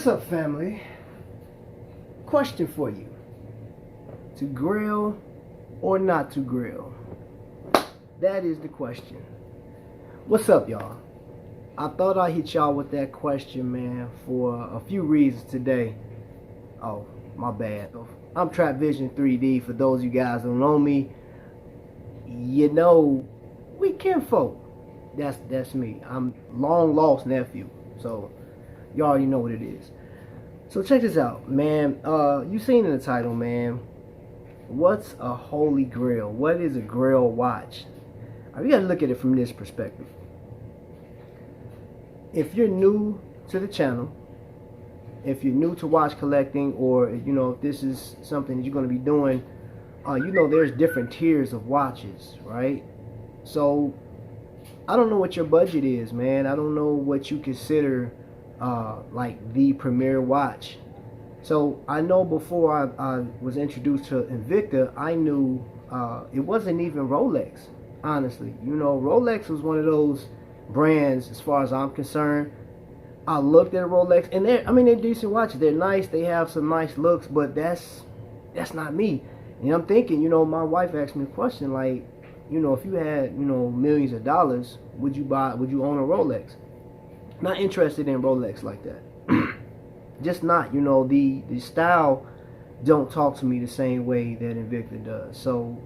What's up, family? Question for you. To grill or not to grill? That is the question. What's up, y'all? I thought I'd hit y'all with that question, man, for a few reasons today. Oh, my bad. I'm Trapvision 3D. For those of you guys who don't know me, you know, we kinfolk. That's me. I'm long lost nephew. So you already know what it is. So check this out, man. You seen in the title, man. What's a holy grail? What is a grail watch? You gotta look at it from this perspective. If you're new to the channel, if you're new to watch collecting, or you know, if this is something that you're gonna be doing, you know there's different tiers of watches, right? So I don't know what your budget is, man. I don't know what you consider like the premier watch. So I know before I was introduced to Invicta, I knew it wasn't even Rolex, honestly. You know, Rolex was one of those brands, as far as I'm concerned. I looked at Rolex, and they're decent watches. They're nice. They have some nice looks, but that's not me. And I'm thinking, you know, my wife asked me a question like, you know, if you had, you know, millions of dollars, would you own a Rolex? Not interested in Rolex like that. Just not, you know, the style don't talk to me the same way that Invicta does. So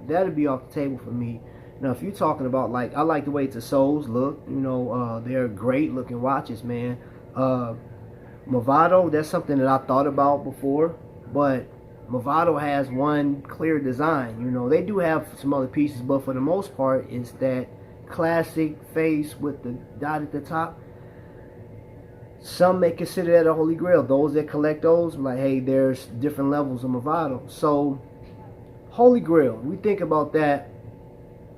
that'd be off the table for me. Now, if you're talking about, like, I like the way Tissot's look. You know, they're great looking watches, man. Movado, that's something that I thought about before, but Movado has one clear design. You know, they do have some other pieces, but for the most part, it's that classic face with the dot at the top. Some may consider that a holy grail. Those that collect those, like, hey, there's different levels of Movado. So, holy grail, we think about that.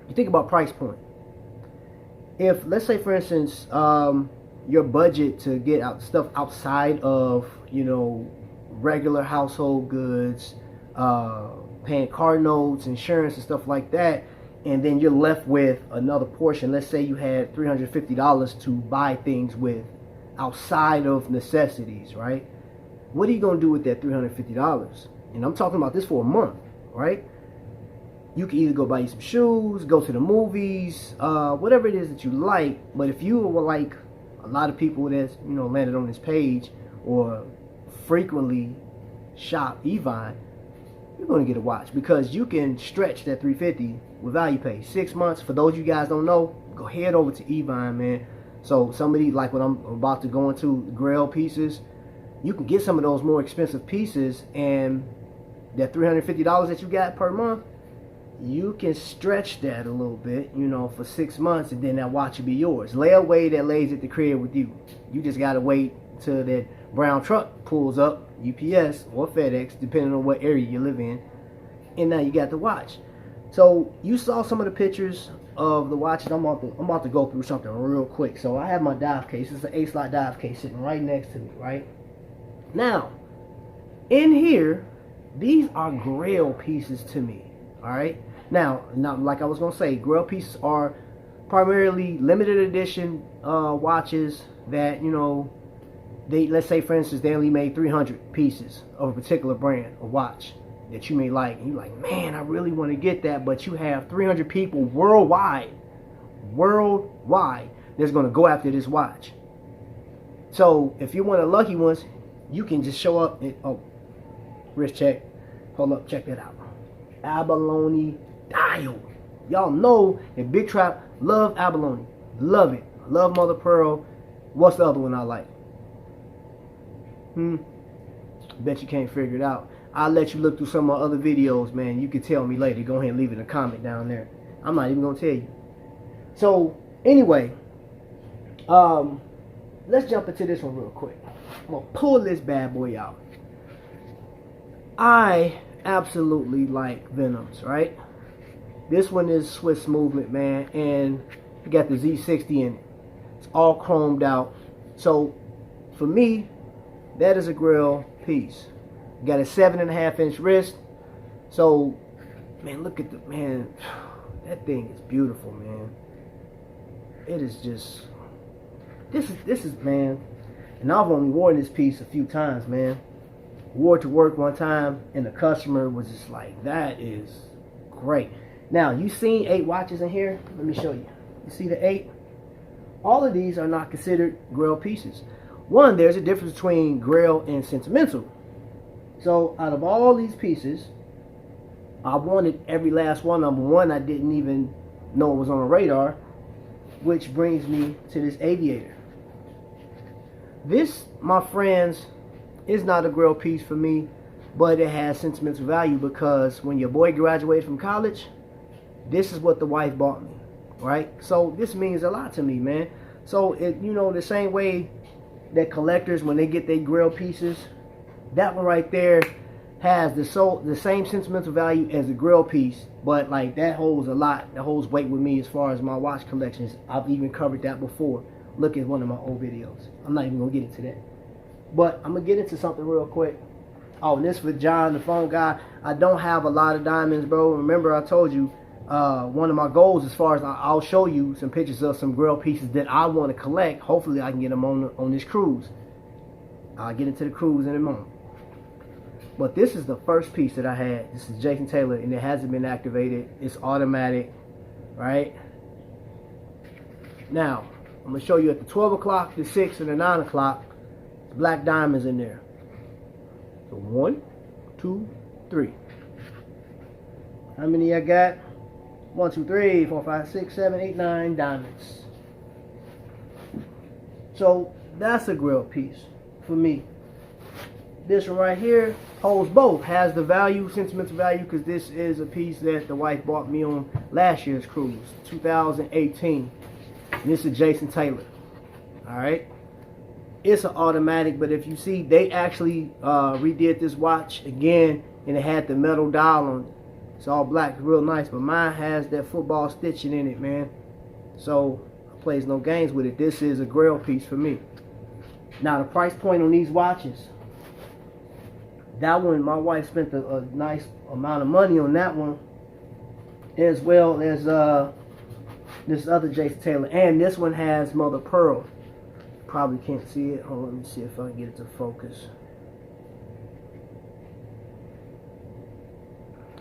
You think about price point. If, let's say, for instance, your budget to get out stuff outside of, you know, regular household goods, paying car notes, insurance, and stuff like that, and then you're left with another portion. Let's say you had $350 to buy things with outside of necessities, right? What are you going to do with that $350? And I'm talking about this for a month, right? You can either go buy you some shoes, go to the movies, whatever it is that you like. But if you were like a lot of people that's, you know, landed on this page or frequently shop Evine, you're going to get a watch because you can stretch that $350 with value pay. 6 months. For those of you guys don't know, go head over to Evine, man. So somebody like what I'm about to go into, Grail pieces, you can get some of those more expensive pieces, and that $350 that you got per month, you can stretch that a little bit, you know, for 6 months, and then that watch will be yours. Layaway that lays at the crib with you. You just got to wait till that brown truck pulls up, UPS or FedEx, depending on what area you live in, and now you got the watch. So you saw some of the pictures of the watches. I'm about to go through something real quick. So I have my dive case. It's an 8-slot dive case sitting right next to me, right? Now, in here, these are Grail pieces to me, all right? Now, like I was going to say, Grail pieces are primarily limited edition watches that, you know, let's say, for instance, they only made 300 pieces of a particular brand of watch that you may like, and you're like, man, I really want to get that, but you have 300 people worldwide that's going to go after this watch. So if you're one of the lucky ones, you can just show up and, oh, wrist check, hold up, check that out. Abalone dial. Y'all know that Big Trap love abalone, love it, love mother pearl. What's the other one I like? Bet you can't figure it out. I'll let you look through some of my other videos, man. You can tell me later. Go ahead and leave it in a comment down there. I'm not even going to tell you. So, anyway, let's jump into this one real quick. I'm going to pull this bad boy out. I absolutely like Venoms, right? This one is Swiss Movement, man. And you got the Z60 in it. It's all chromed out. So, for me, that is a Grail piece. Got a 7.5-inch wrist. So, man, look at that thing is beautiful, man. It is just, this is, man, And I've only worn this piece a few times, man. Wore it to work one time, and the customer was just like, that is great. Now, you seen 8 watches in here? Let me show you. You see the 8? All of these are not considered Grail pieces. One, there's a difference between Grail and sentimental. So, out of all these pieces, I wanted every last one. Number one, I didn't even know it was on the radar, which brings me to this aviator. This, my friends, is not a Grail piece for me, but it has sentimental value because when your boy graduated from college, this is what the wife bought me, right? So this means a lot to me, man. So it, you know, the same way that collectors, when they get their Grail pieces, that one right there has the same sentimental value as a Grail piece, but like that holds a lot, that holds weight with me as far as my watch collections. I've even covered that before. Look at one of my old videos. I'm not even gonna get into that, but I'm gonna get into something real quick. Oh, and this for John, the phone guy. I don't have a lot of diamonds, bro. Remember I told you one of my goals, as far as I'll show you some pictures of some Grail pieces that I want to collect. Hopefully I can get them on this cruise. I'll get into the cruise in a moment. But this is the first piece that I had. This is Jason Taylor, and it hasn't been activated. It's automatic, right? Now, I'm going to show you at the 12 o'clock, the 6, and the 9 o'clock, black diamonds in there. So 1, 2, 3. How many I got? 1, 2, 3, 4, 5, 6, 7, 8, 9 diamonds. So that's a Grail piece for me. This one right here holds both. Has the value, sentimental value, because this is a piece that the wife bought me on last year's cruise, 2018. And this is Jason Taylor. Alright. It's an automatic, but if you see, they actually redid this watch again, and it had the metal dial on it. It's all black, real nice, but mine has that football stitching in it, man. So I plays no games with it. This is a Grail piece for me. Now the price point on these watches, that one, my wife spent a nice amount of money on that one, as well as this other Jason Taylor. And this one has mother pearl. Probably can't see it. Hold on, let me see if I can get it to focus.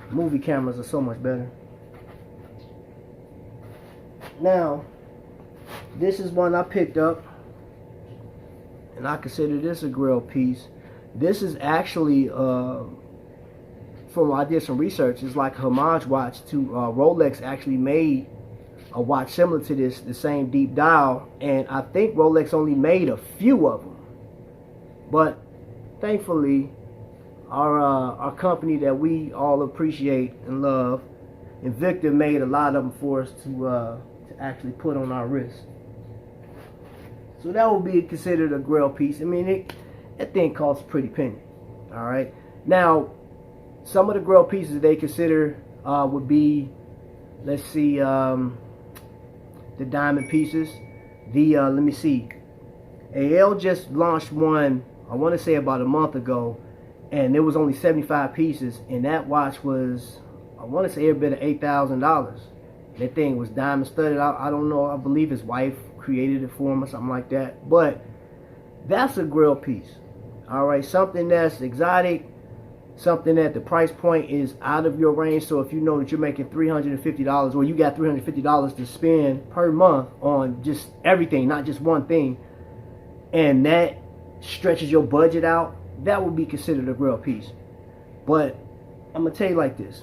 Movie cameras are so much better. Now, this is one I picked up, and I consider this a Grail piece. This is actually, from I did some research, it's like a homage watch to Rolex actually made a watch similar to this, the same deep dial, and I think Rolex only made a few of them. But thankfully, our company that we all appreciate and love, Invicta, made a lot of them for us to actually put on our wrist. So that would be considered a Grail piece. I mean, that thing costs a pretty penny. All right. Now, some of the Grail pieces they consider would be, let's see, the diamond pieces. Let me see. AL just launched one, I want to say about a month ago, and it was only 75 pieces, and that watch was, I want to say, every bit of $8,000. That thing was diamond studded. I don't know. I believe his wife created it for him or something like that. But that's a Grail piece. All right, something that's exotic, something that the price point is out of your range. So if you know that you're making $350, or you got $350 to spend per month on just everything, not just one thing, and that stretches your budget out, that would be considered a Grail piece. But I'm gonna tell you like this: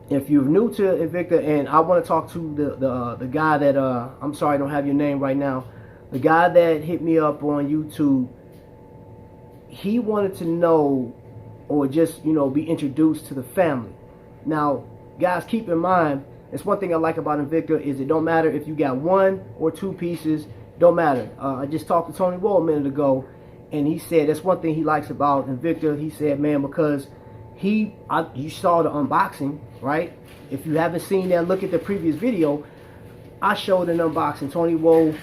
if you're new to Invicta, and I want to talk to the guy that I'm sorry I don't have your name right now, the guy that hit me up on YouTube. He wanted to know, or just, you know, be introduced to the family. Now, guys, keep in mind, it's one thing I like about Invicta is it don't matter if you got 1 or 2 pieces, don't matter. I just talked to Tony Wall a minute ago, and he said that's one thing he likes about Invicta. He said, man, because you saw the unboxing, right? If you haven't seen that, look at the previous video. I showed an unboxing. Tony Wall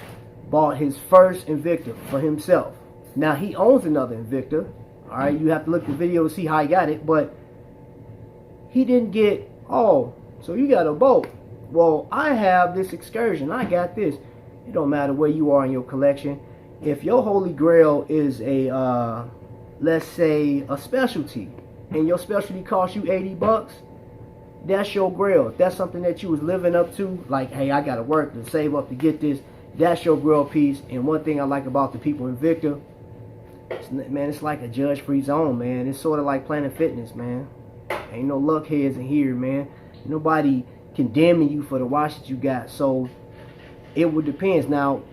bought his first Invicta for himself. Now, he owns another Invicta. All right, you have to look at the video to see how he got it. But he didn't get, oh, so you got a boat. Well, I have this excursion. I got this. It don't matter where you are in your collection. if your Holy Grail is a, let's say, a specialty, and your specialty costs you 80 bucks, that's your Grail. If that's something that you was living up to, like, hey, I gotta work to save up to get this, that's your Grail piece. And one thing I like about the people in Invicta, man, it's like a judge-free zone, man. It's sort of like Planet Fitness, man. Ain't no luck heads in here, man. Nobody condemning you for the watch that you got. So it would depend. Now,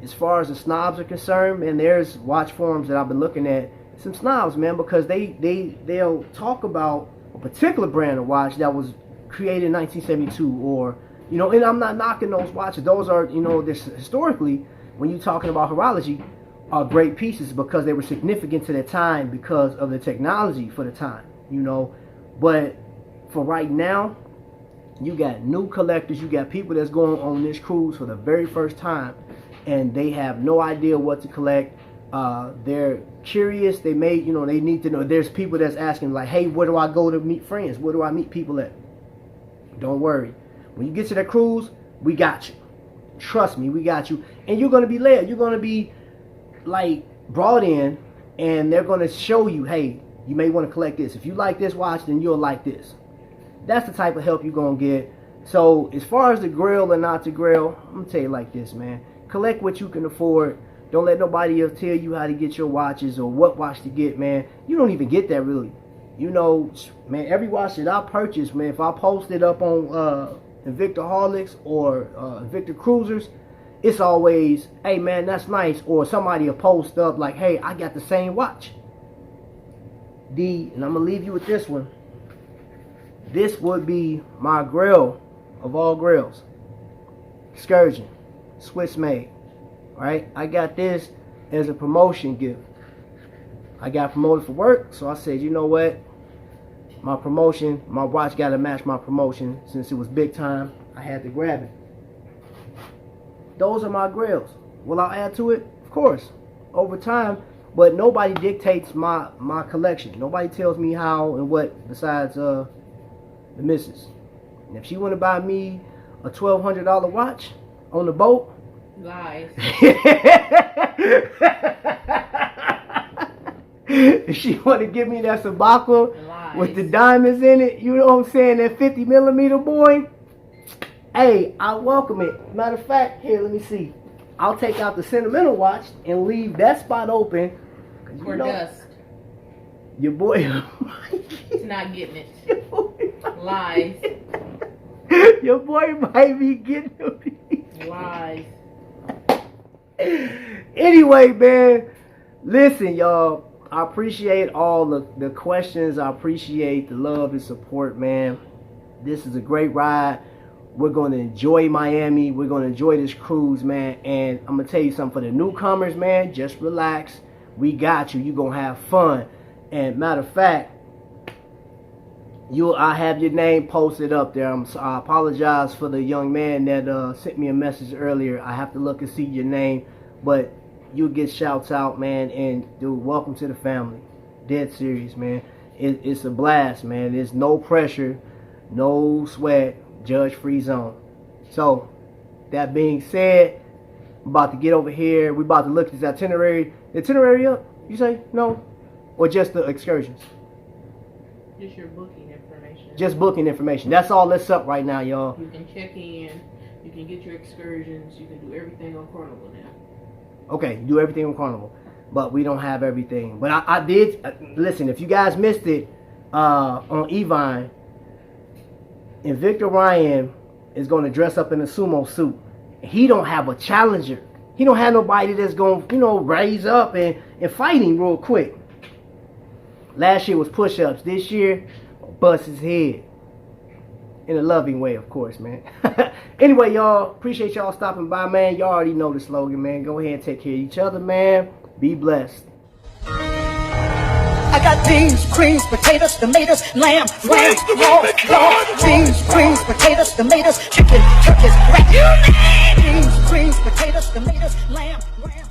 as far as the snobs are concerned, man, there's watch forums that I've been looking at, some snobs, man, because they'll talk about a particular brand of watch that was created in 1972, or, you know, and I'm not knocking those watches. Those are, you know, this historically, when you're talking about horology, are great pieces because they were significant to their time because of the technology for the time, you know. But for right now, you got new collectors, you got people that's going on this cruise for the very first time, and they have no idea what to collect. They're curious. They may, you know, they need to know. There's people that's asking, like, hey, where do I go to meet friends? Where do I meet people at? Don't worry. When you get to that cruise, we got you. Trust me, we got you. And you're going to be led. You're going to be, like, brought in, and they're going to show you, hey, you may want to collect this. If you like this watch, then you'll like this. That's the type of help you're going to get. So as far as the Grail or not the Grail, I'm going to tell you like this, man. Collect what you can afford. Don't let nobody else tell you how to get your watches or what watch to get, man. You don't even get that, really. You know, man, every watch that I purchase, man, if I post it up on Invicta Hargraves or Invicta Cruisers, it's always, hey, man, that's nice. Or somebody will post up like, hey, I got the same watch. And I'm going to leave you with this one. This would be my Grail of all Grails. Excursion. Swiss made. Right? I got this as a promotion gift. I got promoted for work, so I said, you know what? My promotion, my watch got to match my promotion. Since it was big time, I had to grab it. Those are my Grails. Will I add to it? Of course. Over time. But nobody dictates my collection. Nobody tells me how and what besides the missus. And if she want to buy me a $1,200 watch on the boat, lies. If she want to give me that Sabaka with the diamonds in it, you know what I'm saying, that 50 millimeter boy, hey, I welcome it. Matter of fact, here, let me see. I'll take out the sentimental watch and leave that spot open. For dust. Your boy He's not getting it. Lies. Your boy might be getting it. Lies. Anyway, man, listen, y'all. I appreciate all the questions. I appreciate the love and support, man. This is a great ride. We're going to enjoy Miami. We're going to enjoy this cruise, man. And I'm going to tell you something for the newcomers, man. Just relax. We got you. You're going to have fun. And matter of fact, I have your name posted up there. I apologize for the young man that sent me a message earlier. I have to look and see your name. But you'll get shouts out, man. And, dude, welcome to the family. Dead serious, man. It's a blast, man. There's no pressure, no sweat. Judge-free zone. So, that being said, I'm about to get over here. We're about to look at this itinerary. The itinerary up? You say? No? Or just the excursions? Just your booking information. Just booking information. That's all that's up right now, y'all. You can check in. You can get your excursions. You can do everything on Carnival now. Okay, do everything on Carnival. But we don't have everything. But I did, listen, if you guys missed it on Evine, Invicta Ryan is going to dress up in a sumo suit. He don't have a challenger. He don't have nobody that's going to, you know, raise up and fight him real quick. Last year was push-ups. This year, bust his head. In a loving way, of course, man. Anyway, y'all, appreciate y'all stopping by, man. Y'all already know the slogan, man. Go ahead and take care of each other, man. Be blessed. I got beans, creams, potatoes, tomatoes, lamb, ram, raw, beans, creams, potatoes, tomatoes, chicken, turkeys, rat. Beans, creams, potatoes, tomatoes, lamb, ram.